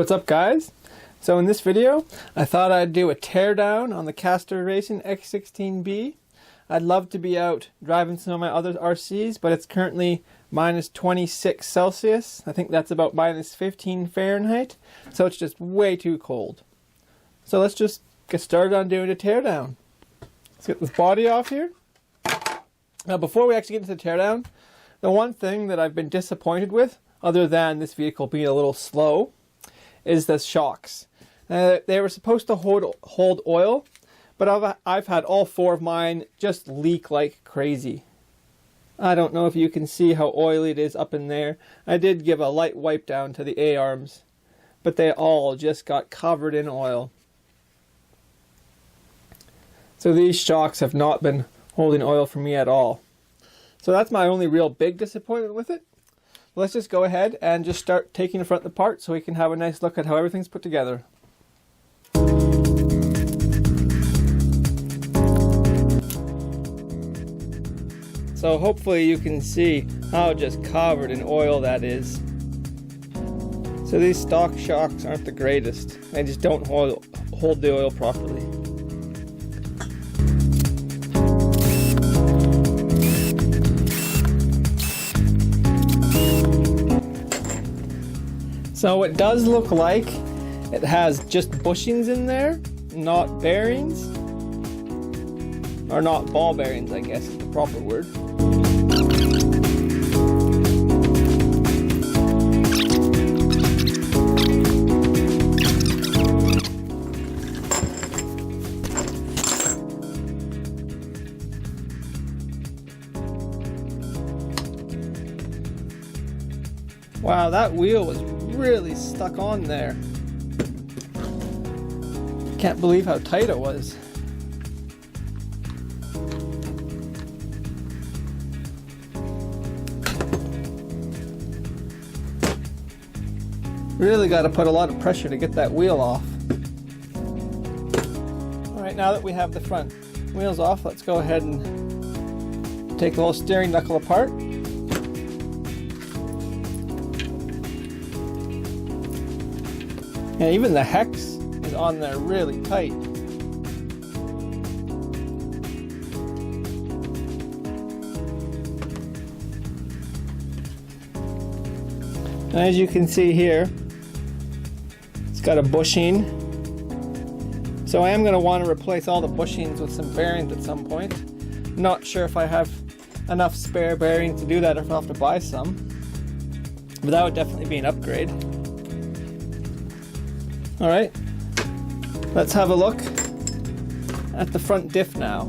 What's up, guys? So in this video I thought I'd do a teardown on the Caster Racing S16B. I'd love to be out driving some of my other RCs, but it's currently minus 26 Celsius. I think that's about minus 15 Fahrenheit, so it's just way too cold. So let's just get started on doing a teardown. Let's get this body off here. Now before we actually get into the teardown, the one thing that I've been disappointed with, other than this vehicle being a little slow, is the shocks. They were supposed to hold oil, but I've had all four of mine just leak like crazy. I don't know if you can see how oily it is up in there. I did give a light wipe down to the A-arms, but they all just got covered in oil. So these shocks have not been holding oil for me at all. So that's my only real big disappointment with it. Let's just go ahead and just start taking the front apart so we can have a nice look at how everything's put together. So hopefully you can see how just covered in oil that is. So these stock shocks aren't the greatest. They just don't hold the oil properly. So it does look like it has just bushings in there, not bearings. Or not ball bearings, I guess is the proper word. Wow, that wheel was really stuck on there. Can't believe how tight it was. Really got to put a lot of pressure to get that wheel off. Alright, now that we have the front wheels off, let's go ahead and take the little steering knuckle apart. And even the hex is on there really tight. And as you can see here, it's got a bushing. So I am going to want to replace all the bushings with some bearings at some point. Not sure if I have enough spare bearings to do that or if I'll have to buy some. But that would definitely be an upgrade. Alright, let's have a look at the front diff now.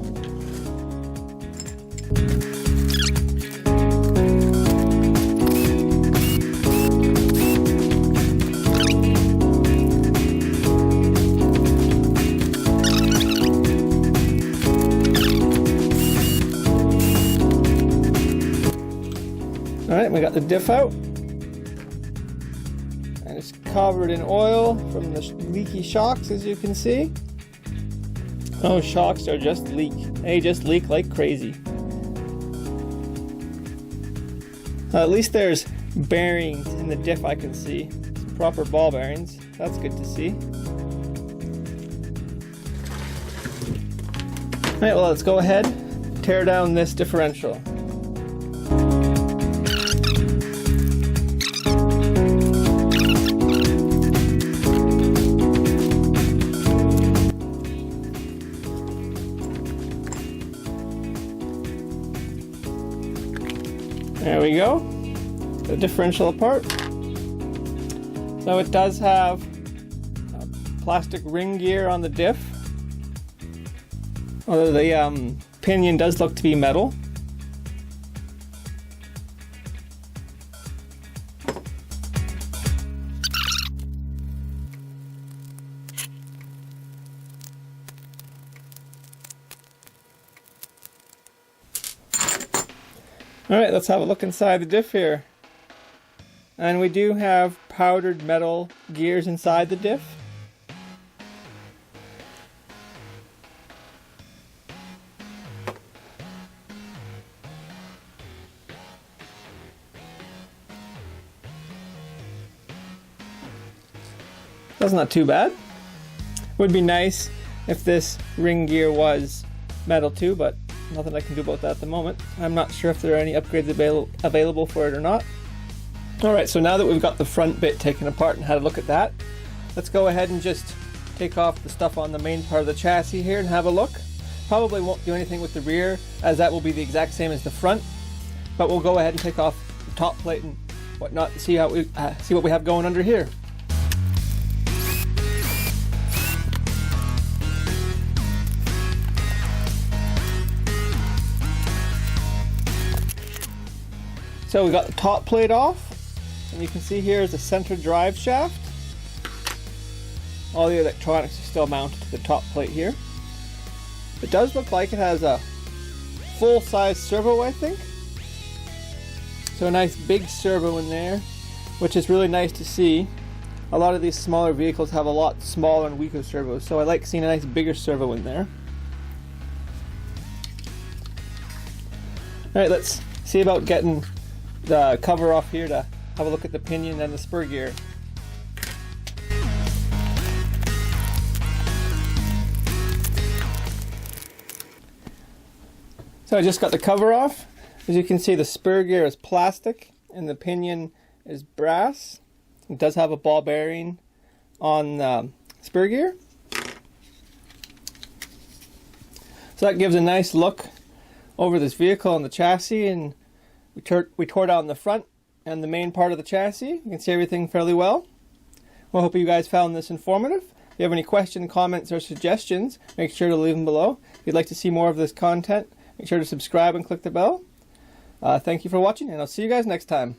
Alright, we got the diff out. And it's covered in oil from the leaky shocks, as you can see. Those shocks are just leak. They just leak like crazy. At least there's bearings in the diff I can see. Some proper ball bearings. That's good to see. Alright, well let's go ahead, tear down this differential. There we go, the differential apart. So it does have plastic ring gear on the diff, although the pinion does look to be metal. Alright, let's have a look inside the diff here. And we do have powdered metal gears inside the diff. That's not too bad. Would be nice if this ring gear was metal too, but nothing I can do about that at the moment. I'm not sure if there are any upgrades available for it or not. Alright, so now that we've got the front bit taken apart and had a look at that, let's go ahead and just take off the stuff on the main part of the chassis here and have a look. Probably won't do anything with the rear, as that will be the exact same as the front, but we'll go ahead and take off the top plate and whatnot to see what we have going under here. So we got the top plate off, and you can see here is the center drive shaft. All the electronics are still mounted to the top plate here. It does look like it has a full-size servo, I think. So a nice big servo in there, which is really nice to see. A lot of these smaller vehicles have a lot smaller and weaker servos, so I like seeing a nice bigger servo in there. Alright, let's see about getting the cover off here to have a look at the pinion and the spur gear. So I just got the cover off. As you can see, the spur gear is plastic and the pinion is brass. It does have a ball bearing on the spur gear. So that gives a nice look over this vehicle and the chassis, and we tore down the front and the main part of the chassis. You can see everything fairly well. Well, I hope you guys found this informative. If you have any questions, comments, or suggestions, make sure to leave them below. If you'd like to see more of this content, make sure to subscribe and click the bell. Thank you for watching, and I'll see you guys next time.